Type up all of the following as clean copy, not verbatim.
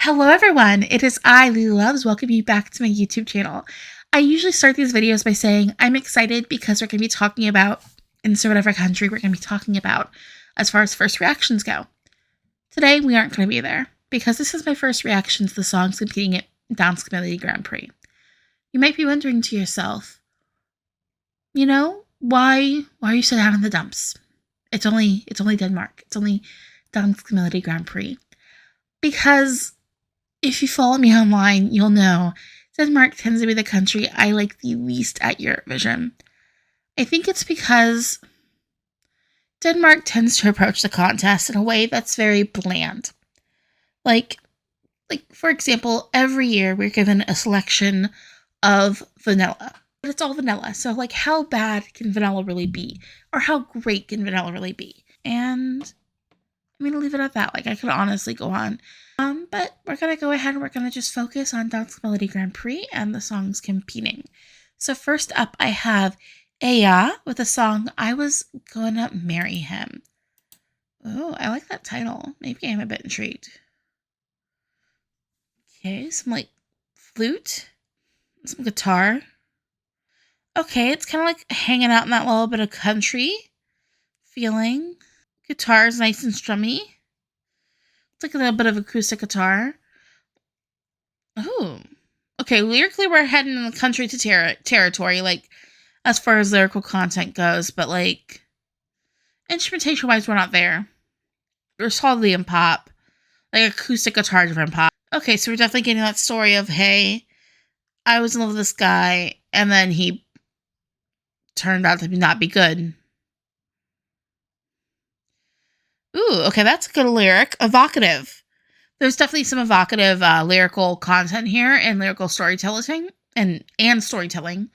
Hello everyone, it is I, Lili Loves, welcome you back to my YouTube channel. I usually start these videos by saying I'm excited because we're going to be talking about, insert whatever country we're going to be talking about as far as first reactions go. Today we aren't going to be there because this is my first reaction to the songs competing at Dansk Melodi Grand Prix. You might be wondering to yourself, why are you so down in the dumps? It's only Denmark. It's only Dansk Melodi Grand Prix. Because if you follow me online, you'll know Denmark tends to be the country I like the least at Eurovision. I think it's because Denmark tends to approach the contest in a way that's very bland. Like for example, every year we're given a selection of vanilla. But it's all vanilla, so how bad can vanilla really be? Or how great can vanilla really be? And I'm going to leave it at that. I could honestly go on. But we're going to go ahead and we're going to just focus on Dansk Melodi Grand Prix and the songs competing. So first up, I have Eyjaa with the song I Was Gonna Marry Him. Oh, I like that title. Maybe I'm a bit intrigued. Okay, some flute, some guitar. Okay, it's kind of hanging out in that little bit of country feeling. Guitar is nice and strummy. It's a little bit of acoustic guitar. Ooh. Okay, lyrically we're heading in the country to territory, as far as lyrical content goes, but instrumentation-wise we're not there. We're solidly in pop. Acoustic guitar driven pop. Okay, so we're definitely getting that story of, hey, I was in love with this guy, and then he turned out to not be good. Ooh, okay, that's a good lyric. Evocative. There's definitely some evocative lyrical content here and lyrical storytelling and storytelling.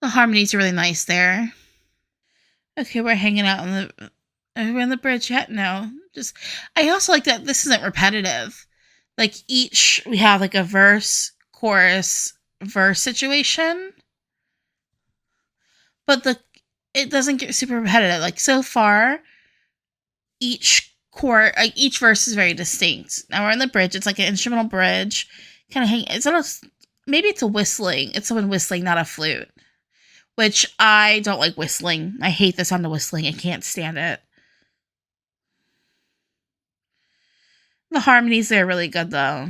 The harmonies are really nice there. Okay, we're hanging out are we on the bridge yet? No. I also like that this isn't repetitive. We have a verse, chorus, verse situation. But it doesn't get super repetitive. So far, each verse is very distinct. Now we're in the bridge. It's an instrumental bridge. Maybe it's a whistling. It's someone whistling, not a flute. Which I don't like whistling. I hate the sound of whistling. I can't stand it. The harmonies there are really good, though.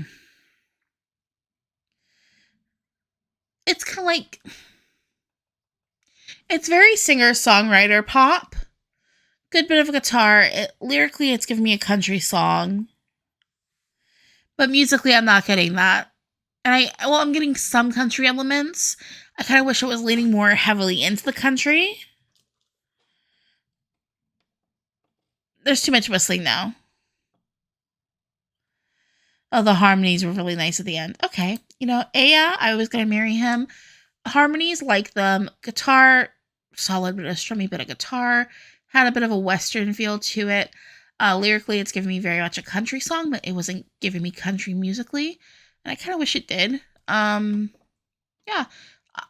It's it's very singer-songwriter pop. Good bit of a guitar. Lyrically, it's giving me a country song. But musically, I'm not getting that. And I'm getting some country elements. I kind of wish it was leaning more heavily into the country. There's too much whistling now. Oh, the harmonies were really nice at the end. Okay. Eyjaa, I Was Gonna Marry Him. Harmonies, like them. Guitar, solid bit of strummy bit of guitar. Had a bit of a Western feel to it. Lyrically, it's giving me very much a country song, but it wasn't giving me country musically. And I kind of wish it did. Yeah.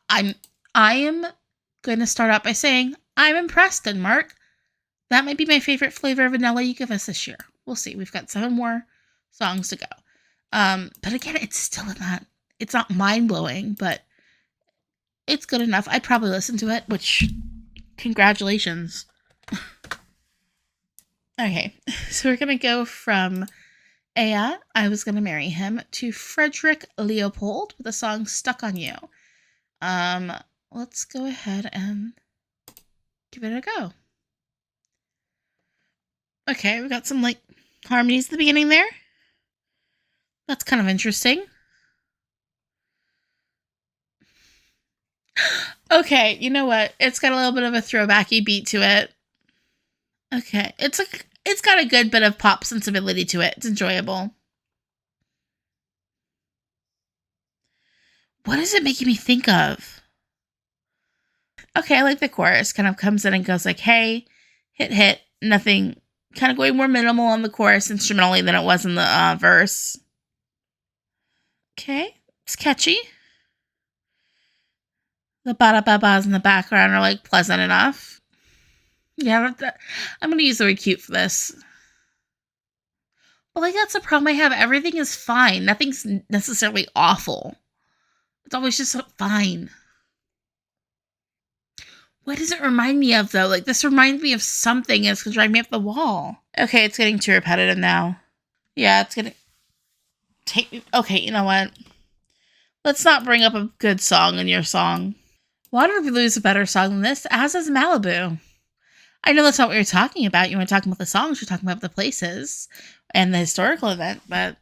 I am going to start out by saying I'm impressed, Denmark. That might be my favorite flavor of vanilla you give us this year. We'll see. We've got 7 more songs to go. But again, it's not mind-blowing, but it's good enough. I'd probably listen to it, which, congratulations. Okay, so we're going to go from Eyjaa, I Was Gonna Marry Him, to Frederik Leopold with the song Stuck on You. Let's go ahead and give it a go. Okay, we got some harmonies at the beginning there. That's kind of interesting. Okay, you know what? It's got a little bit of a throwbacky beat to it. Okay, it's got a good bit of pop sensibility to it. It's enjoyable. What is it making me think of? Okay, I like the chorus. Kind of comes in and goes hey, hit, nothing. Kind of going more minimal on the chorus instrumentally than it was in the verse. Okay, it's catchy. The ba-da-ba-bas in the background are pleasant enough. Yeah, I'm going to use the word cute for this. But like, that's the problem I have. Everything is fine. Nothing's necessarily awful. It's always just fine. What does it remind me of, though? Like, this reminds me of something. It's going to drive me up the wall. Okay, it's getting too repetitive now. Yeah, it's going to take me... Okay, you know what? Let's not bring up a good song in your song. Waterloo is a better song than this, as is Malibu. I know that's not what you're talking about. You weren't talking about the songs. You're talking about the places and the historical event, but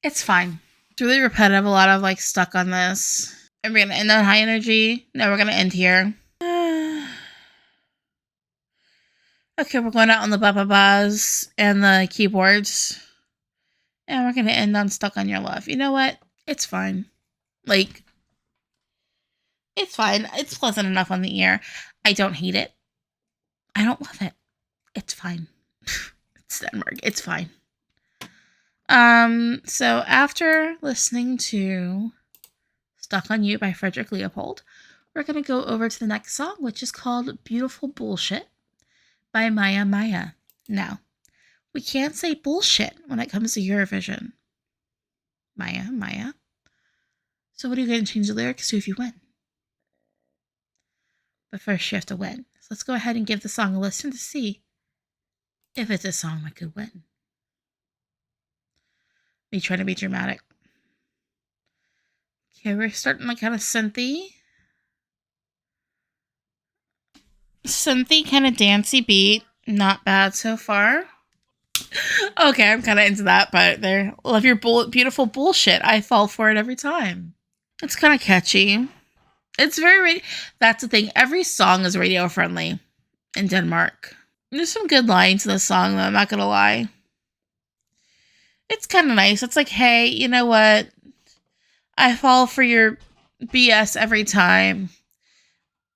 it's fine. It's really repetitive. A lot of, like, stuck on this. Are we going to end on high energy? No, we're going to end here. Okay, we're going out on the ba-ba-bas and the keyboards. And we're going to end on Stuck on Your Love. You know what? It's fine. Like, it's fine. It's pleasant enough on the ear. I don't hate it. I don't love it. It's fine. It's Denmark. It's fine. So after listening to Stuck on You by Frederik Leopold, we're going to go over to the next song, which is called Beautiful Bullshit by Maia. Now, we can't say bullshit when it comes to Eurovision. Maia. So what are you going to change the lyrics to if you win? But first you have to win. So let's go ahead and give the song a listen to see if it's a song that could win. Me trying to be dramatic. Okay, we're starting like kind of synthy. Synthy, kind of dancey beat. Not bad so far. Okay, I'm kind of into that, but there. Love your beautiful bullshit. I fall for it every time. It's kind of catchy. It's very... That's the thing. Every song is radio friendly in Denmark. There's some good lines in this song, though. I'm not going to lie. It's kind of nice. It's like, hey, you know what? I fall for your BS every time.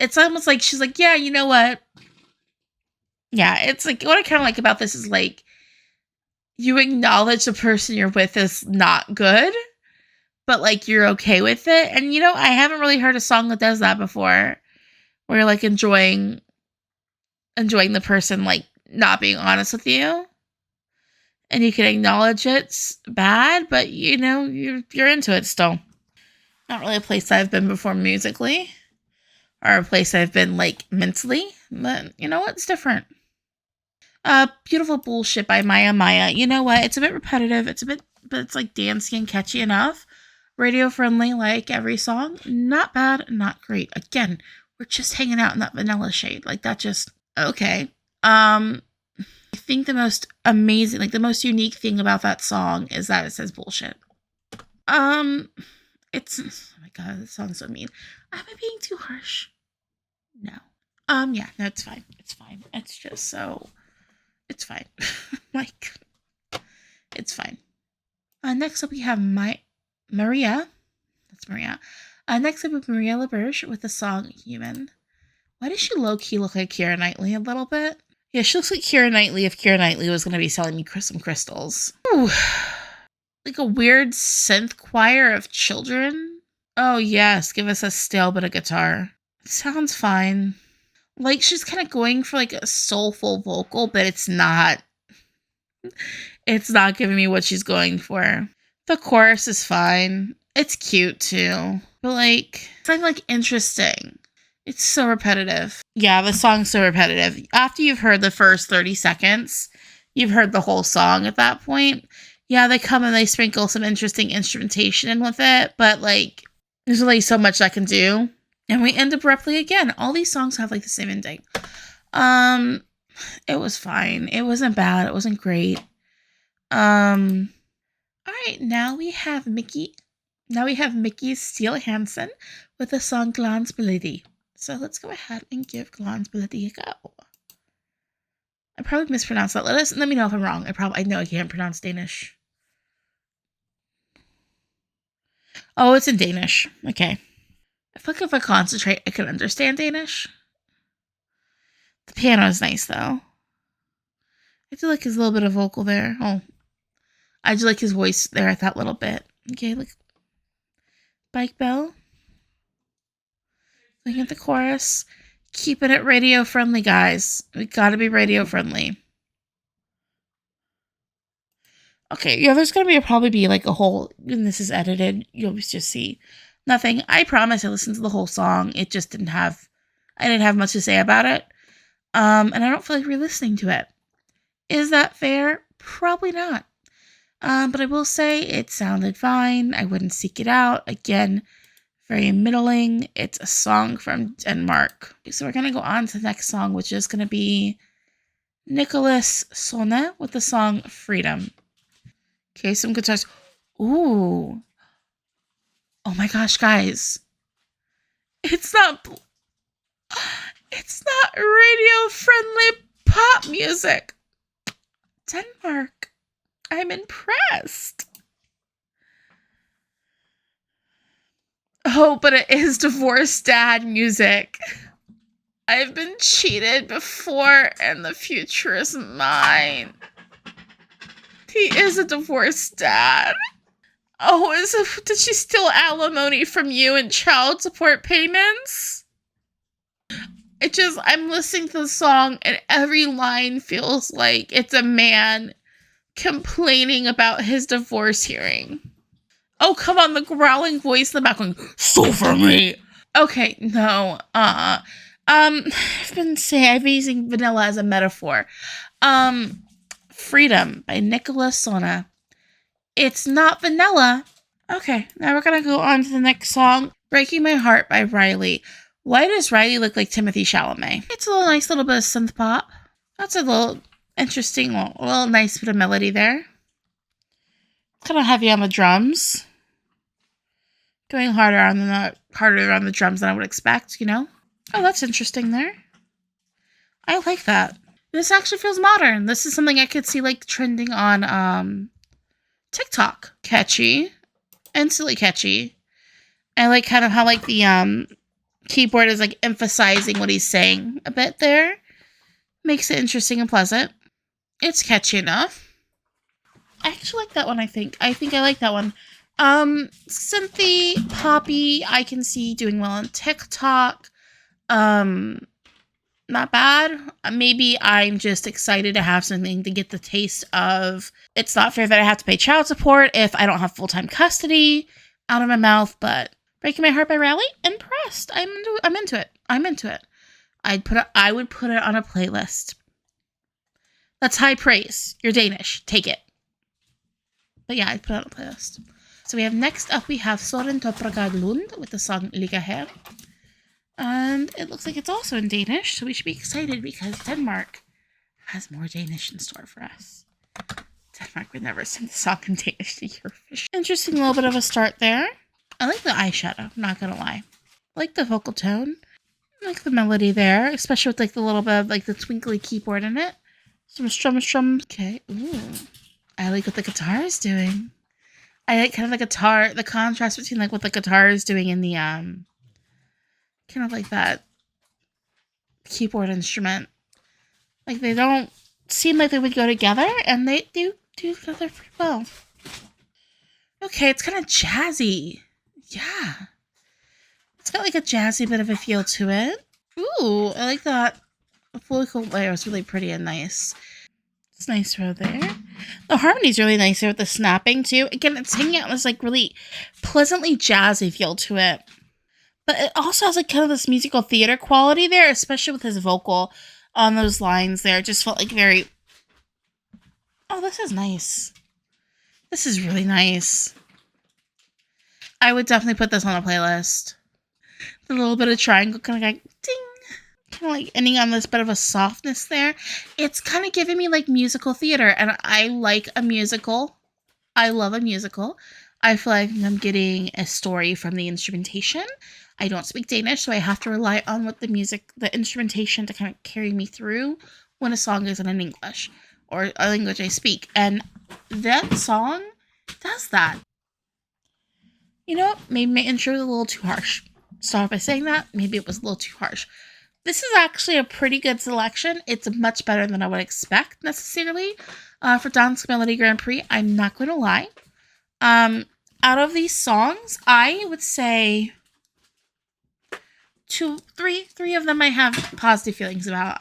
It's almost like she's like, yeah, you know what? Yeah, it's like, what I kind of like about this is like, you acknowledge the person you're with is not good, but like, you're okay with it. And you know, I haven't really heard a song that does that before, where you're like enjoying the person like not being honest with you. And you can acknowledge it's bad, but you know, you're into it still. Not really a place I've been before musically. Or a place I've been, like, mentally. But, you know what? It's different. Beautiful Bullshit by Maia. You know what? It's a bit repetitive. But it's, like, dancey and catchy enough. Radio-friendly, like every song. Not bad, not great. Again, we're just hanging out in that vanilla shade. Like, that just... Okay. I think the most amazing, like, the most unique thing about that song is that it says bullshit. It's... Oh, my God. This song's so mean. Am I being too harsh? No. Yeah, no, it's fine. It's fine. It's just so... It's fine. Like, it's fine. Next up we have Mariyah. That's Mariyah. Next up we have Mariyah LeBerg with the song Human. Why does she low-key look like Keira Knightley a little bit? Yeah, she looks like Keira Knightley if Keira Knightley was going to be selling me some crystals. Ooh. Like a weird synth choir of children. Oh yes, give us a stale bit of guitar. Sounds fine. Like, she's kind of going for, like, a soulful vocal, but it's not. It's not giving me what she's going for. The chorus is fine. It's cute, too. But, like, it's not, like, interesting. It's so repetitive. Yeah, the song's so repetitive. After you've heard the first 30 seconds, you've heard the whole song at that point. Yeah, they come and they sprinkle some interesting instrumentation in with it, but, like, there's only so much I can do. And we end abruptly again. All these songs have, like, the same ending. It was fine. It wasn't bad. It wasn't great. Alright, now we have Micky. Now we have Micky Steele Hansen with the song Glansbillede. So let's go ahead and give Glansbillede a go. I probably mispronounced that. Let me know if I'm wrong. I know I can't pronounce Danish. Oh, it's in Danish. Okay. I feel like if I concentrate, I can understand Danish. The piano is nice, though. I do like his little bit of vocal there. Oh, I do like his voice there at that little bit. Okay, look. Bike bell. Looking at the chorus. Keeping it radio friendly, guys. We gotta be radio friendly. Okay, yeah, there's gonna probably be like a whole, and this is edited, you'll just see nothing. I promise I listened to the whole song. It just I didn't have much to say about it. And I don't feel like re-listening to it. Is that fair? Probably not. But I will say it sounded fine. I wouldn't seek it out. Again, very middling. It's a song from Denmark. So we're going to go on to the next song, which is going to be Nicklas Sonne with the song Freedom. Okay, some guitars. Ooh. Oh my gosh, guys. It's not radio-friendly pop music. Denmark. I'm impressed. Oh, but it is divorced dad music. I've been cheated before, and the future is mine. He is a divorced dad. Oh, did she steal alimony from you and child support payments? I'm listening to the song, and every line feels like it's a man complaining about his divorce hearing. Oh, come on, the growling voice in the back going, "So for me." Okay, no. I've been using vanilla as a metaphor. Freedom by Nicklas Sonne. It's not vanilla. Okay, now we're gonna go on to the next song, Breaking My Heart by Reiley. Why does Reiley look like Timothée Chalamet? It's a nice little bit of synth pop. That's a little interesting, little nice bit of melody there. Kind of heavy on the drums. Going harder on the drums than I would expect, you know? Oh, that's interesting there. I like that. This actually feels modern. This is something I could see like trending on TikTok. Catchy. Instantly catchy. I like kind of how like the keyboard is like emphasizing what he's saying a bit there. Makes it interesting and pleasant. It's catchy enough. I actually like that one, I think. I like that one. Synthy, poppy, I can see doing well on TikTok. Not bad. Maybe I'm just excited to have something to get the taste of. It's not fair that I have to pay child support if I don't have full-time custody out of my mouth, but Breaking My Heart by Reiley, impressed. I'm into it. I would put it on a playlist. That's high praise. You're Danish. Take it. But yeah, I'd put it on a playlist. So next up we have Søren Torpegaard Lund with the song Lige. And it looks like it's also in Danish, so we should be excited because Denmark has more Danish in store for us. Denmark would never send the song in Danish to Eurovision. Interesting little bit of a start there. I like the eyeshadow, not gonna lie. I like the vocal tone. I like the melody there, especially with like the little bit of like the twinkly keyboard in it. Some strum. Okay, ooh. I like what the guitar is doing. I like kind of the contrast between like what the guitar is doing in the kind of like that keyboard instrument. Like they don't seem like they would go together, and they do together pretty well. Okay, it's kind of jazzy. Yeah. It's got like a jazzy bit of a feel to it. Ooh, I like that. The vocal layer is really pretty and nice. It's nice right there. The harmony's really nice here with the snapping too. Again, it's hanging out in this like really pleasantly jazzy feel to it. But it also has like kind of this musical theater quality there, especially with his vocal on those lines there. It just felt like very... Oh, this is nice. This is really nice. I would definitely put this on a playlist. The little bit of triangle kind of like ding. Kind of like ending on this bit of a softness there. It's kind of giving me like musical theater, and I like a musical. I love a musical. I feel like I'm getting a story from the instrumentation. I don't speak Danish, so I have to rely on what the instrumentation to kind of carry me through when a song isn't in English or a language I speak. And that song does that. You know what? Maybe my intro was a little too harsh. Start by saying that. Maybe it was a little too harsh. This is actually a pretty good selection. It's much better than I would expect necessarily for Dansk Melodi Grand Prix. I'm not going to lie. Out of these songs, I would say three of them I have positive feelings about.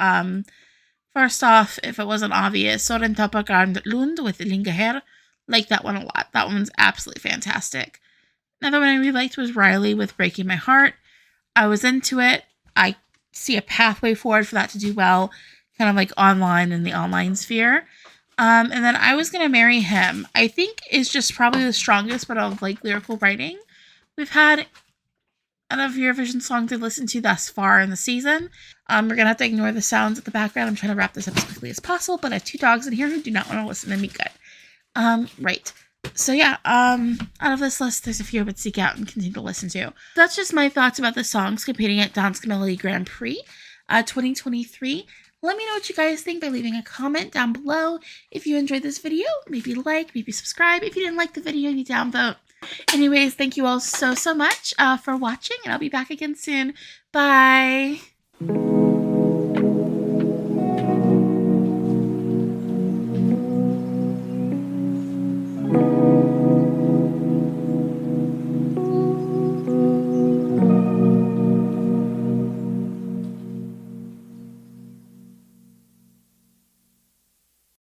First off, if it wasn't obvious, Søren Torpegaard Lund with Lige. Like that one a lot. That one's absolutely fantastic. Another one I really liked was Reiley with Breaking My Heart. I was into it. I see a pathway forward for that to do well, kind of like online in the online sphere. And then I Was Gonna Marry Him, I think is just probably the strongest but of like lyrical writing we've had out of Eurovision songs I've listened to thus far in the season. We're gonna have to ignore the sounds at the background. I'm trying to wrap this up as quickly as possible, but I have 2 dogs in here who do not want to listen to me good. Right. So yeah, out of this list, there's a few I would seek out and continue to listen to. That's just my thoughts about the songs competing at Dansk Melodi Grand Prix 2023. Let me know what you guys think by leaving a comment down below. If you enjoyed this video, maybe like, maybe subscribe. If you didn't like the video, you downvote. Anyways, thank you all so much for watching, and I'll be back again soon. Bye!